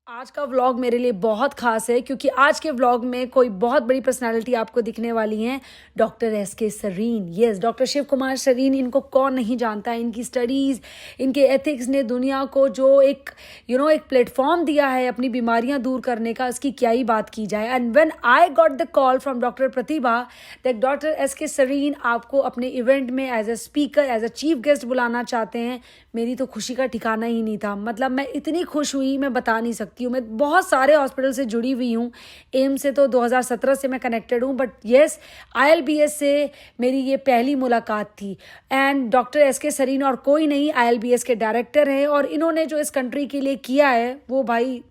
आज का व्लॉग मेरे लिए बहुत खास है क्योंकि आज के व्लॉग में कोई बहुत बड़ी पर्सनालिटी आपको दिखने वाली हैं। Doctor S K. Sarin. Yes, doctor Shiv Kumar Sarin, इनको कौन नहीं जानता है। इनकी स्टडीज़, इनके एथिक्स ने दुनिया को जो एक एक प्लेटफॉर्म दिया है अपनी बीमारियां दूर करने का, उसकी क्या ही बात की जाए। And when I got the call from doctor Pratibha that doctor S K. Sarin आपको अपने इवेंट में as a speaker, as a chief guest बुलाना चाहते हैं, मेरी तो खुशी का ठिकाना ही नहीं था। मतलब मैं इतनी खुश हुई, मैं बता नहीं सकती हूँ। मैं बहुत सारे हॉस्पिटल से जुड़ी हुई हूँ। एम्स से तो 2017 से मैं कनेक्टेड हूँ, बट येस, ILBS से मेरी ये पहली मुलाकात थी। And doctor S K. सरीन और कोई नहीं, ILBS के डायरेक्टर हैं। और इन्होंने जो इस कंट्री के लिए किया है वो भाई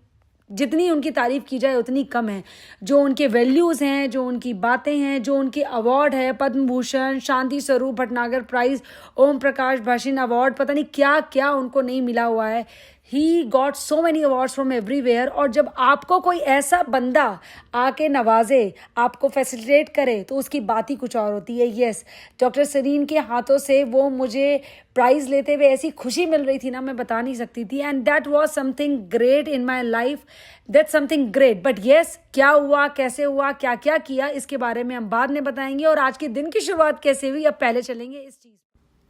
जितनी उनकी तारीफ़ की जाए उतनी कम है। जो उनके वैल्यूज़ हैं, जो उनकी बातें हैं, जो उनके अवार्ड है, पद्म भूषण, शांति स्वरूप भटनागर प्राइज़, ओम प्रकाश भाषिन अवार्ड, पता नहीं क्या क्या उनको नहीं मिला हुआ है। He got so many awards from everywhere. और जब आपको कोई ऐसा बंदा आके नवाजे, आपको फैसिलिटेट करे, तो उसकी बात ही कुछ और होती है। येस, डॉक्टर सरीन के हाथों से वो मुझे प्राइज़ लेते हुए ऐसी खुशी मिल रही थी ना, मैं बता नहीं सकती थी। And that was something great in my life, that something great. But yes, क्या हुआ, कैसे हुआ, क्या क्या किया, इसके बारे में हम बाद में बताएंगे। और आज के दिन की शुरुआत कैसे हुई, अब पहले चलेंगे इस चीज़।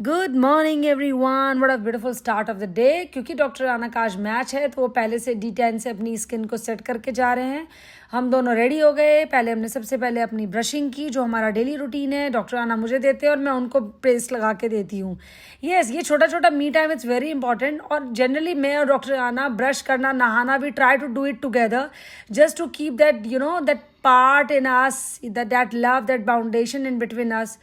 Good morning everyone, what a beautiful start of the day. क्योंकि डॉक्टर राणा का आज मैच है तो वो पहले से D10 से अपनी स्किन को सेट करके जा रहे हैं। हम दोनों रेडी हो गए। पहले हमने सबसे पहले अपनी ब्रशिंग की, जो हमारा डेली रूटीन है। डॉक्टर राणा मुझे देते हैं और मैं उनको पेस्ट लगा के देती हूँ। येस, ये छोटा छोटा me time it's very important. और जनरली मैं और डॉक्टर राणा ब्रश करना, नहाना, we try to do it together just to keep that that part in us, that love, that foundation in between us.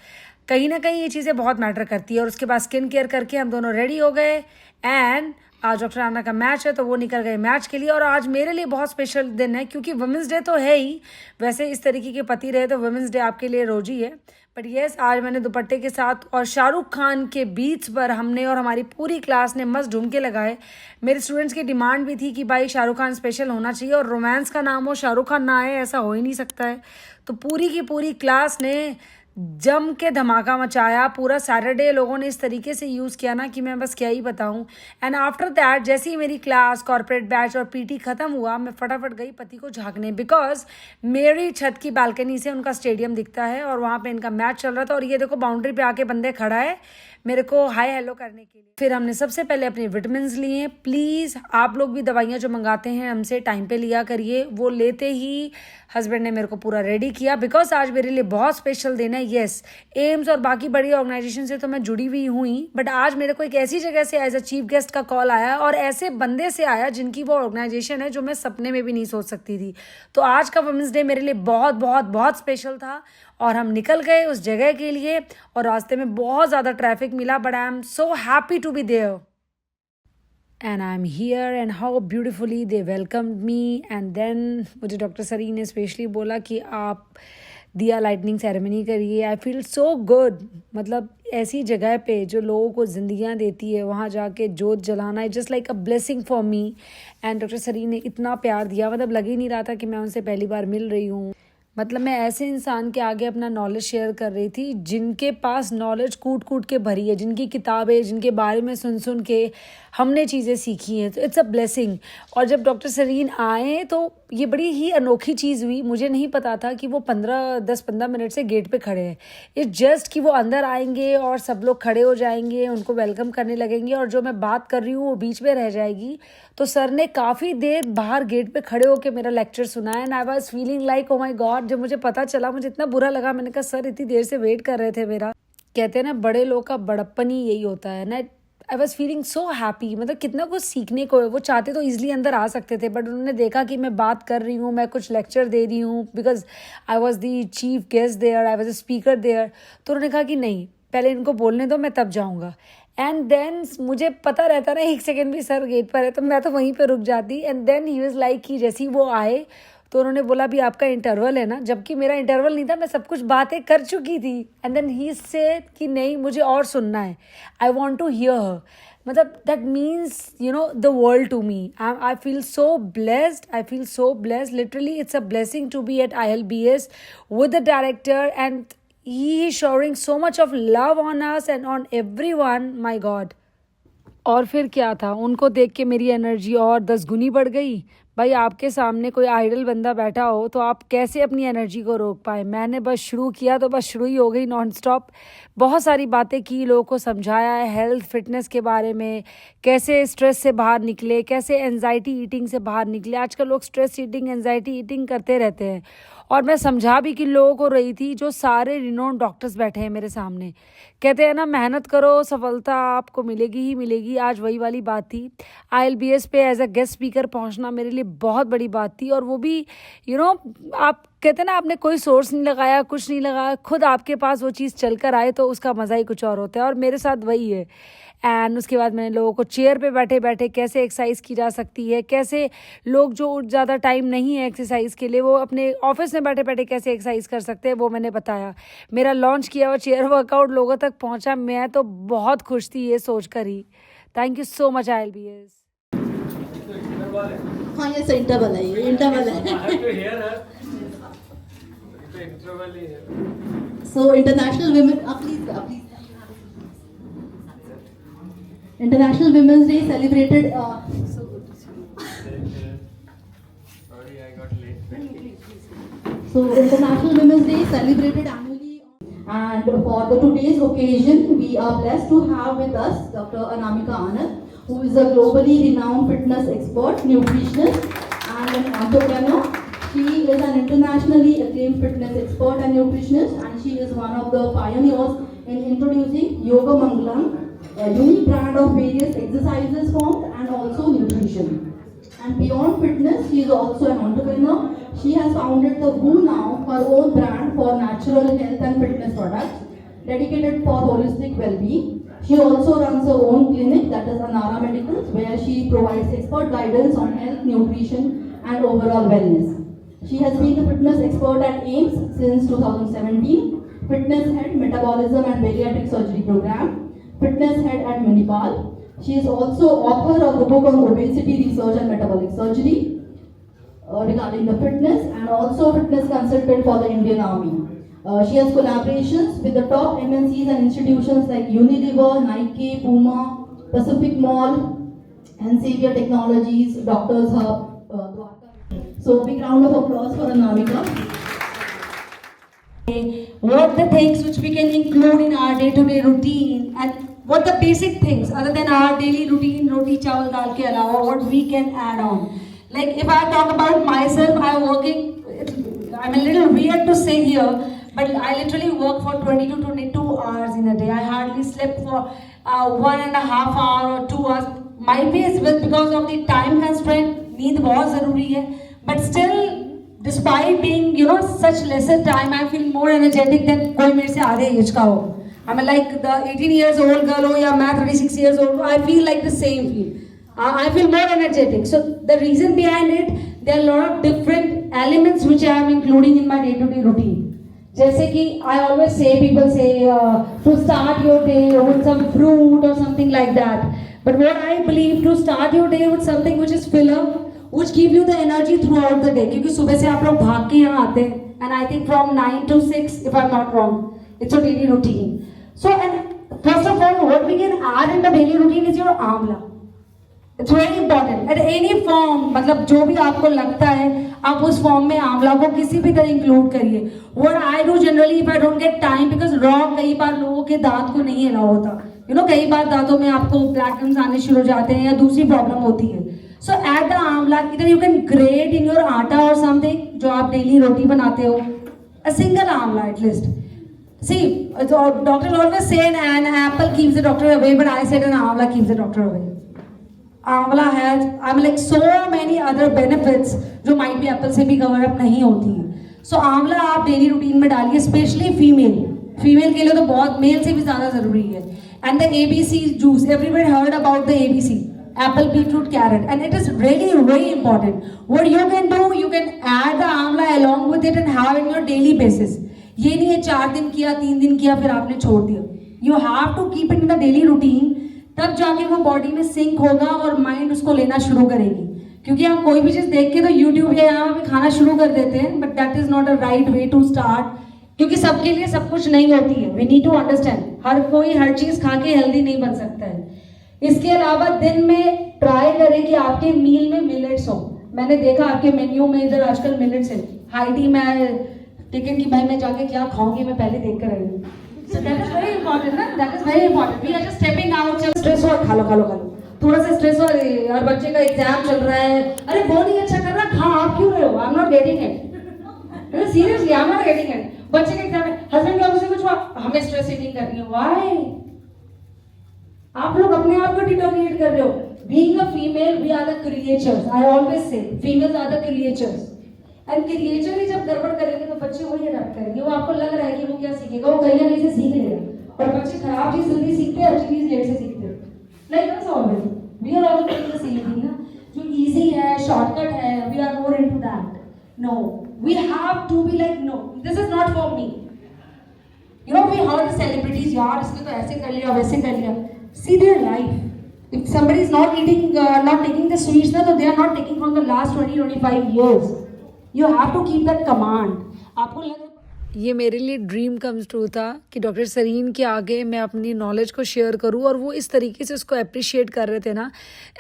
कहीं ना कहीं ये चीज़ें बहुत मैटर करती है। और उसके बाद स्किन केयर करके हम दोनों रेडी हो गए। एंड आज डॉक्टर राणा का मैच है तो वो निकल गए मैच के लिए। और आज मेरे लिए बहुत स्पेशल दिन है क्योंकि वुमेंस डे तो है ही। वैसे इस तरीके के पति रहे तो वुमेंस डे आपके लिए रोज ही है, बट येस, आज मैंने दुपट्टे के साथ और शाहरुख खान के बीच पर हमने और हमारी पूरी क्लास ने मस्त ढूंढ के लगाए। मेरे स्टूडेंट्स की डिमांड भी थी कि भाई शाहरुख खान स्पेशल होना चाहिए, और रोमांस का नाम हो शाहरुख खान ना आए, ऐसा हो ही नहीं सकता है। तो पूरी की पूरी क्लास ने जम के धमाका मचाया। पूरा सैटरडे लोगों ने इस तरीके से यूज़ किया ना कि मैं बस क्या ही बताऊं। एंड आफ्टर दैट, जैसे ही मेरी क्लास, कॉर्पोरेट बैच और PT ख़त्म हुआ, मैं फटाफट गई पति को झांकने, बिकॉज मेरी छत की बालकनी से उनका स्टेडियम दिखता है और वहाँ पे इनका मैच चल रहा था। और ये देखो, बाउंड्री पे आके बंदे खड़ा है मेरे को हाय हेलो करने के लिए। फिर हमने सबसे पहले अपने विटामिन्स लिए। प्लीज़ आप लोग भी दवाइयाँ जो मंगाते हैं हमसे टाइम पे लिया करिए। वो लेते ही हस्बैंड ने मेरे को पूरा रेडी किया, बिकॉज आज मेरे लिए बहुत स्पेशल दिन है। येस, एम्स और बाकी बड़ी ऑर्गेनाइजेशन से तो मैं जुड़ी हुई हुई, बट आज मेरे को एक ऐसी जगह से एज अ चीफ गेस्ट का कॉल आया, और ऐसे बंदे से आया जिनकी वो ऑर्गेनाइजेशन है जो मैं सपने में भी नहीं सोच सकती थी। तो आज का वुमेंस डे मेरे लिए बहुत बहुत बहुत स्पेशल था। और हम निकल गए उस जगह के लिए, और रास्ते में बहुत ज़्यादा ट्रैफिक मिला, but I am so happy to be there. And I am here and how beautifully they welcomed me. And then मुझे डॉक्टर सरीन ने स्पेशली बोला कि आप दिया लाइटनिंग सेरेमनी करिए। I feel so good. मतलब ऐसी जगह पे जो लोगों को जिंदगियां देती है, वहाँ जाके जोत जलाना है just like a blessing for me. And doctor Sarin ने इतना प्यार दिया, मतलब लग ही नहीं रहा था कि मैं उनसे पहली बार मिल रही हूँ। मतलब मैं ऐसे इंसान के आगे अपना नॉलेज शेयर कर रही थी जिनके पास नॉलेज कूट कूट के भरी है, जिनकी किताबें, जिनके बारे में सुन सुन के हमने चीज़ें सीखी हैं। तो इट्स अ ब्लेसिंग। और जब डॉक्टर सरीन आए तो ये बड़ी ही अनोखी चीज़ हुई। मुझे नहीं पता था कि वो 10-15 मिनट से गेट पे खड़े हैं। इट्स जस्ट कि वो अंदर आएंगे और सब लोग खड़े हो जाएंगे, उनको वेलकम करने लगेंगे, और जो मैं बात कर रही हूँ वो बीच में रह जाएगी। तो सर ने काफ़ी देर बाहर गेट पे खड़े होकर मेरा लेक्चर सुना। And I was feeling like oh my God. जब मुझे पता चला मुझे इतना बुरा लगा। मैंने कहा सर इतनी देर से वेट कर रहे थे मेरा। कहते हैं ना, बड़े लोग का बड़प्पन ही यही होता है ना। I was feeling so happy. मतलब कितना कुछ सीखने को है। वो चाहते तो ईजिली अंदर आ सकते थे, बट उन्होंने देखा कि मैं बात कर रही हूँ, मैं कुछ लेक्चर दे रही हूँ, because I was the chief guest there, I was a speaker there. तो उन्होंने कहा कि नहीं, पहले इनको बोलने दो, मैं तब जाऊँगा। एंड देन मुझे पता रहता ना 1 सेकेंड भी सर गेट पर है तो मैं तो वहीं पर रुक जाती। And then he was like कि जैसे ही वो आए तो उन्होंने बोला भी आपका इंटरवल है ना, जबकि मेरा इंटरवल नहीं था, मैं सब कुछ बातें कर चुकी थी। एंड देन ही सेड कि नहीं, मुझे और सुनना है, I want to hear her. मतलब that means the world to me. I feel so blessed, I feel so blessed. Literally it's a blessing to be at ILBS with the director, and he is showering so much of love on us and on everyone. My God. और फिर क्या था, उनको देख के मेरी energy और 10 गुनी बढ़ गई। भाई आपके सामने कोई आइडल बंदा बैठा हो तो आप कैसे अपनी एनर्जी को रोक पाए। मैंने बस शुरू किया तो बस शुरू ही हो गई नॉन स्टॉप। बहुत सारी बातें की, लोगों को समझाया है हेल्थ फिटनेस के बारे में, कैसे स्ट्रेस से बाहर निकले, कैसे एनजाइटी ईटिंग से बाहर निकले। आजकल लोग स्ट्रेस ईटिंग एनजाइटी ईटिंग करते रहते हैं। और मैं समझा भी कि लोगों को रही थी, जो सारे रिनोन डॉक्टर्स बैठे हैं मेरे सामने, कहते हैं ना मेहनत करो सफलता आपको मिलेगी ही मिलेगी। आज वही वाली बात थी। ILBS पे एज अ गेस्ट स्पीकर पहुंचना मेरे लिए बहुत बड़ी बात थी। और वो भी आप कहते हैं ना, आपने कोई सोर्स नहीं लगाया, कुछ नहीं लगाया, खुद आपके पास वो चीज़ चल कर आए तो उसका मज़ा ही कुछ और होता है। और मेरे साथ वही है। एंड उसके बाद मैंने लोगों को चेयर पे बैठे बैठे कैसे एक्सरसाइज की जा सकती है, कैसे लोग जो ज़्यादा टाइम नहीं है एक्सरसाइज के लिए, वो अपने ऑफिस में बैठे बैठे कैसे एक्सरसाइज कर सकते हैं, वो मैंने बताया। मेरा लॉन्च किया हुआ चेयर वर्कआउट लोगों तक पहुंचा। मैं तो बहुत खुश थी ये सोच कर ही। Thank you so much ILBS। हाँ ये इंटरवल है, ये इंटरवल है। So International Women, please. International Women's Day celebrated. Sorry, I got late. So International Women's Day celebrated annually, and for the today's occasion, we are blessed to have with us Dr. Anamika Anand, who is a globally renowned fitness expert, nutritionist, and an entrepreneur. She is an internationally acclaimed fitness expert and nutritionist, and she is one of the pioneers in introducing Yoga Mangalam, a unique brand of various exercises forms and also nutrition. And beyond fitness, she is also an entrepreneur. She has founded the Woo Now, her own brand for natural health and fitness products, dedicated for holistic well-being. She also runs her own clinic, that is Anara Medicals, where she provides expert guidance on health, nutrition, and overall wellness. She has been the fitness expert at AIMS since 2017, fitness head, metabolism and bariatric surgery program, fitness head at Manipal. She is also author of the book on obesity research and metabolic surgery regarding the fitness, and also fitness consultant for the Indian Army. She has collaborations with the top MNCs and institutions like Unilever, Nike, Puma, Pacific Mall, and Xavier Technologies, Doctors Hub, Dwarka. So big round of applause for Anamika. What the things which we can include in our day-to-day routine, and what the basic things other than our daily routine, roti chawal dal ke alawa, what we can add on. Like if I talk about myself, I'm a little weird to say here, but I literally work for 20 to 22 hours in a day. I hardly slept for 1.5 hours or 2 hours. Might be because of the time constraint, नींद बहुत ज़रूरी है, but still despite being such lesser time, I feel more energetic than कोई मेरे से आधे as का हो. I'm like the 18 years old girl हो या मैं 36 years old, I feel like the same feel. I feel more energetic. So the reason behind it, there are a lot of different elements which I am including in my day-to-day routine. जैसे कि I always say, people say to start your day with some fruit or something like that. But what I believe, to start your day with something which is filler, which give you the energy throughout the day. क्योंकि सुबह से आप लोग भाग के यहाँ आते हैं, and I think from 9 to 6, if I'm not wrong, it's a daily routine. So, and first of all, what we can add in the daily routine is your amla. It's very important. At any form, मतलब जो भी आपको लगता है, आप उस form में आंवला को किसी भी तरह इंक्लूड करिए. What I do generally, if I don't get time, because raw कई बार लोगों के दांत को नहीं हिला होता. कई बार दांतों में आपको ब्लैकम्स आने शुरू हो जाते हैं या दूसरी प्रॉब्लम होती है. So add the amla. Either you can grate in your आटा or something, जो आप डेली रोटी बनाते हो. A single amla at least. See, doctor always say an apple keeps the doctor away, but I said an amla keeps the doctor away. Amla has so many other benefits जो might be apple से भी cover up नहीं होती हैं. So आंवला आप daily routine में डालिए, स्पेशली फीमेल के लिए तो बहुत, मेल से भी ज़्यादा ज़रूरी है. And the ABC juice, everyone heard about the ABC, apple, beetroot, carrot, and it is really very important. What you can do, you can add the आंवला along with it and have in your daily basis. ये नहीं है 4 दिन किया, 3 दिन किया, फिर आपने छोड़ दिया. You have to keep it in the daily routine. तब जाके वो बॉडी में सिंक होगा और माइंड उसको लेना शुरू करेगी. क्योंकि हम कोई भी चीज़ देख के तो यूट्यूब या यहाँ पे खाना शुरू कर देते हैं, but that is not a right way to start. क्योंकि सबके लिए सब कुछ नहीं होती है. वी नीड टू अंडरस्टैंड, हर कोई हर चीज़ खा के हेल्दी नहीं बन सकता है. इसके अलावा दिन में ट्राई करें कि आपके मील में मिलेट्स हो. मैंने देखा आपके मेन्यू में इधर आजकल मिलेट्स है, हाई टी में टिकट की भाई मैं जाके क्या खाऊंगी मैं पहले देख कर आई हूँ। So that is very important ना, that is very important. We are just stepping out, चलो स्ट्रेस हो खा लो थोड़ा सा स्ट्रेस हो यार बच्चे का एग्जाम चल रहा है, अरे वो नहीं अच्छा कर रहा, खा आप क्यों रहे हो, I am not getting it, seriously I am not getting it. बच्चे का एग्जाम है, हस्बैंड की ऑफिस से कुछ हुआ, हमें स्ट्रेस ईटिंग करनी है, व्हाई? आप लोग अपने आप को डिटोरिएट कर रहे हो। Being a female, we are the creators. I always say, females are the creators. And creature ही जब गड़बड़ करेंगे तो बच्चे वही अडॉप्ट करेंगे। वो आपको लग रहा है कि वो क्या सीखेगा, वो कहीं ना कहीं से सीख लेगा। और बच्चे खराब चीज जल्दी सीखते हैं, अच्छी चीज लेट से सीखते हैं। Like us always, we are all doing the same thing ना। जो easy है, shortcut है, we are more into that. No, we have to be like no, this is not for me. You know, we heard the celebrities, यार इसने तो ऐसे कर लिया, वैसे कर लिया। See their life. If somebody is not eating, not taking the sweets, na, so they are not taking from the last 20-25 years. You have to keep that command. आपको लग ये मेरे लिए ड्रीम कम्स ट्रू था कि doctor Sarin के आगे मैं अपनी नॉलेज को शेयर करूं और वो इस तरीके से उसको अप्रिशिएट कर रहे थे ना,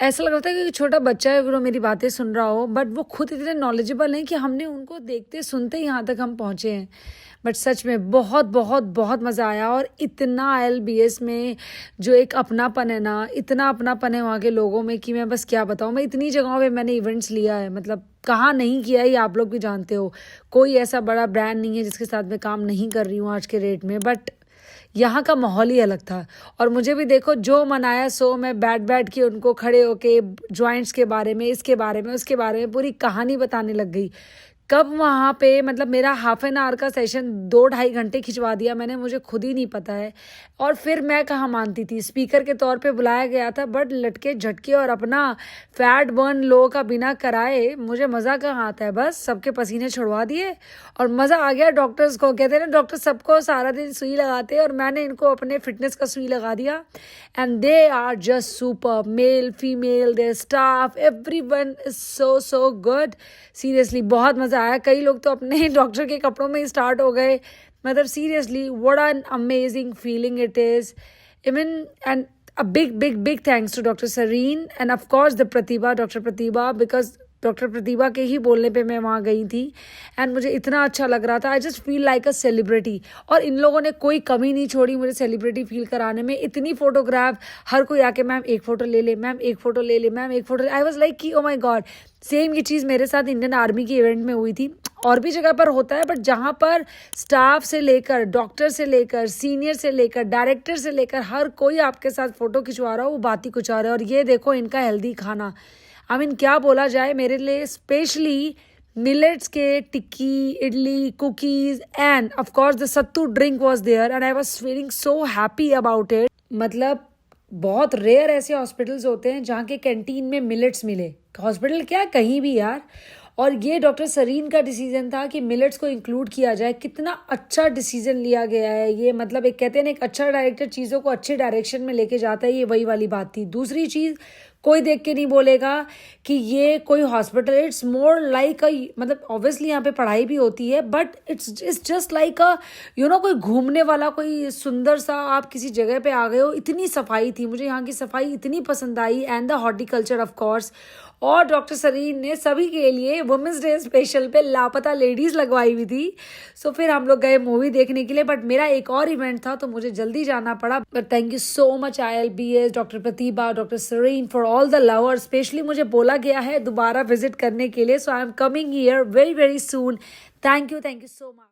ऐसा लग रहा था कि छोटा बच्चा है अगर वो मेरी बातें सुन रहा हो, बट वो खुद इतने नॉलेजेबल हैं कि हमने उनको देखते सुनते यहाँ तक हम पहुँचे हैं। बट सच में बहुत बहुत बहुत मज़ा आया। और इतना ILBS में जो एक अपनापन है ना, इतना अपनापन है वहाँ के लोगों में कि मैं बस क्या बताऊँ। मैं इतनी जगहों पे मैंने इवेंट्स लिया है, मतलब कहाँ नहीं किया है ये आप लोग भी जानते हो। कोई ऐसा बड़ा ब्रांड नहीं है जिसके साथ मैं काम नहीं कर रही हूँ आज के रेट में, बट यहाँ का माहौल ही अलग था। और मुझे भी देखो जो मनाया सो मैं बैठ के उनको खड़े होके जॉइंट्स के बारे में, इसके बारे में, उसके बारे में पूरी कहानी बताने लग गई। कब वहाँ पे मतलब मेरा हाफ एन आवर का सेशन 2-2.5 घंटे खिंचवा दिया मैंने, मुझे खुद ही नहीं पता है। और फिर मैं कहाँ मानती थी, स्पीकर के तौर पे बुलाया गया था, बट लटके झटके और अपना फैट बर्न लो का बिना कराए मुझे मज़ा कहाँ आता है। बस सबके पसीने छुड़वा दिए और मज़ा आ गया। डॉक्टर्स को कहते हैं ना, डॉक्टर सबको सारा दिन सुई लगाते हैं और मैंने इनको अपने फिटनेस का सुई लगा दिया। And they are just super, male female, their staff, everyone is so good. Seriously बहुत मज़ा आया। कई लोग तो अपने डॉक्टर के कपड़ों में ही स्टार्ट हो गए। मतलब seriously what an amazing feeling it is. Even and a big thanks to Dr. Sareen and of course the Pratibha, Dr. Pratibha, because doctor Pratibha के ही बोलने पे मैं वहाँ गई थी एंड मुझे इतना अच्छा लग रहा था। I just feel like a celebrity. और इन लोगों ने कोई कमी नहीं छोड़ी मुझे सेलिब्रिटी फील कराने में। इतनी फोटोग्राफ, हर कोई आके मैम एक फ़ोटो ले ले, मैम एक फ़ोटो ले ले, मैम एक फ़ोटो। आई वॉज लाइक कि ओ माई गॉड। सेम ये चीज़ मेरे साथ इंडियन आर्मी की इवेंट में हुई थी। और भी जगह पर होता है, बट जहाँ पर स्टाफ से लेकर, डॉक्टर से लेकर, सीनियर से लेकर, डायरेक्टर से लेकर हर कोई आपके साथ फ़ोटो खिंचवा रहा हो, वो बात ही कुछ आ रहा है। और ये देखो इनका हेल्दी खाना, आई मीन क्या बोला जाए। मेरे लिए स्पेशली मिलेट्स के tikki, idli, cookies and of course the sattu drink was there and I was feeling so happy about it. मतलब बहुत रेयर ऐसे हॉस्पिटल्स होते हैं जहाँ के कैंटीन में मिलेट्स मिले। हॉस्पिटल क्या, कहीं भी यार। और ये डॉक्टर सरीन का डिसीजन था कि मिलेट्स को इंक्लूड किया जाए। कितना अच्छा डिसीजन लिया गया है ये। मतलब एक कहते हैं ना, एक अच्छा डायरेक्टर चीज़ों को अच्छे डायरेक्शन में लेके जाता है, ये वही वाली बात थी। दूसरी चीज़, कोई देख के नहीं बोलेगा कि ये कोई हॉस्पिटल, इट्स मोर लाइक अ, मतलब ऑब्वियसली यहाँ पे पढ़ाई भी होती है, बट इट्स जस्ट लाइक अ कोई घूमने वाला, कोई सुंदर सा आप किसी जगह पे आ गए हो। इतनी सफाई थी, मुझे यहाँ की सफाई इतनी पसंद आई and the horticulture of course. और डॉक्टर सरीन ने सभी के लिए वुमेंस डे स्पेशल पे लापता लेडीज़ लगवाई हुई थी। सो फिर हम लोग गए मूवी देखने के लिए, बट मेरा एक और इवेंट था तो मुझे जल्दी जाना पड़ा। But thank you so much ILBS, doctor Pratibha, doctor Sarin for all the love. और स्पेशली मुझे बोला गया है दोबारा विजिट करने के लिए, so I am coming here very very soon. Thank you so much.